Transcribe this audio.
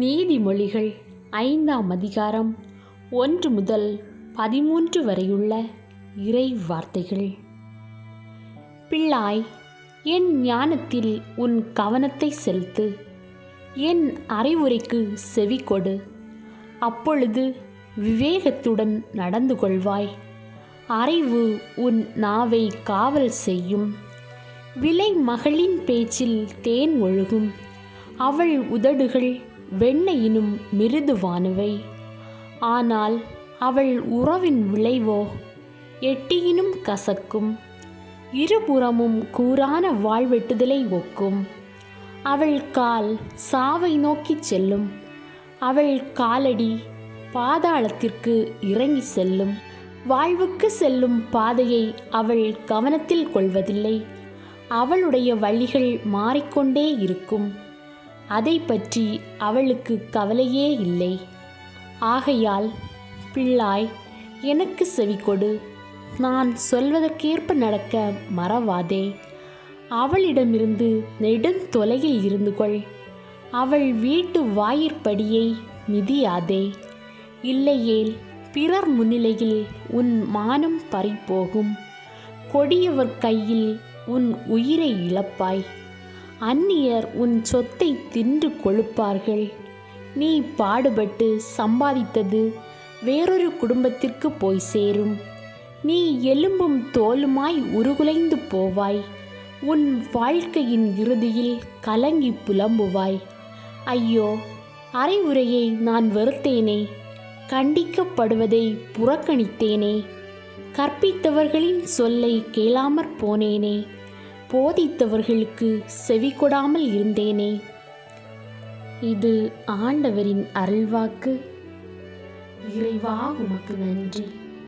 நீதிமொழிகள் 5ஆம் அதிகாரம் 1 முதல் 13 வரையுள்ள இறை வார்த்தைகள். பிள்ளாய், என் ஞானத்தில் உன் கவனத்தை செலுத்து, என் அறிவுரைக்கு செவி கொடு. அப்பொழுது விவேகத்துடன் நடந்து கொள்வாய். அறிவு உன் நாவை காவல் செய்யும். விலை மகளின் பேச்சில் தேன் ஒழுகும். அவள் உதடுகள் வெண்ணெயினும் மிருதுவானவை. ஆனால் அவள் உறவின் விளைவோ எட்டியினும் கசக்கும். இருபுறமும் கூரான வாழ்வெட்டுதலை ஒக்கும். அவள் கால் சாவை நோக்கிச் செல்லும். அவள் காலடி பாதாளத்திற்கு இறங்கி செல்லும். வாழ்வுக்கு செல்லும் பாதையை அவள் கவனத்தில் கொள்வதில்லை. அவளுடைய வழிகள் மாறிக்கொண்டே இருக்கும். அதை பற்றி அவளுக்கு கவலையே இல்லை. ஆகையால் பிள்ளாய், எனக்கு செவிகொடு. நான் சொல்வதற்கேற்ப நடக்க மறவாதே. அவளிடமிருந்து நெடுந்தொலையில் இருந்து கொள். அவள் வீட்டு வாயிற்படியை மிதியாதே. இல்லையேல் பிறர் முன்னிலையில் உன் மானம் பறிபோகும். கொடியவர் கையில் உன் உயிரை இழப்பாய். அந்நியர் உன் சொத்தை தின்று கொழுப்பார்கள். நீ பாடுபட்டு சம்பாதித்தது வேறொரு குடும்பத்திற்கு போய் சேரும். நீ எலும்பும் தோலுமாய் உருகுலைந்து போவாய். உன் வாழ்க்கையின் இறுதியில் கலங்கி புலம்புவாய். ஐயோ, அறிவுரையை நான் வெறுத்தேனே, கண்டிக்கப்படுவதை புறக்கணித்தேனே, கற்பித்தவர்களின் சொல்லை கேளாமற் போனேனே, போதித்தவர்களுக்கு செவி கொடாமல் இருந்தேனே. இது ஆண்டவரின் அருள்வாக்கு. இறைவா, உமக்கு நன்றி.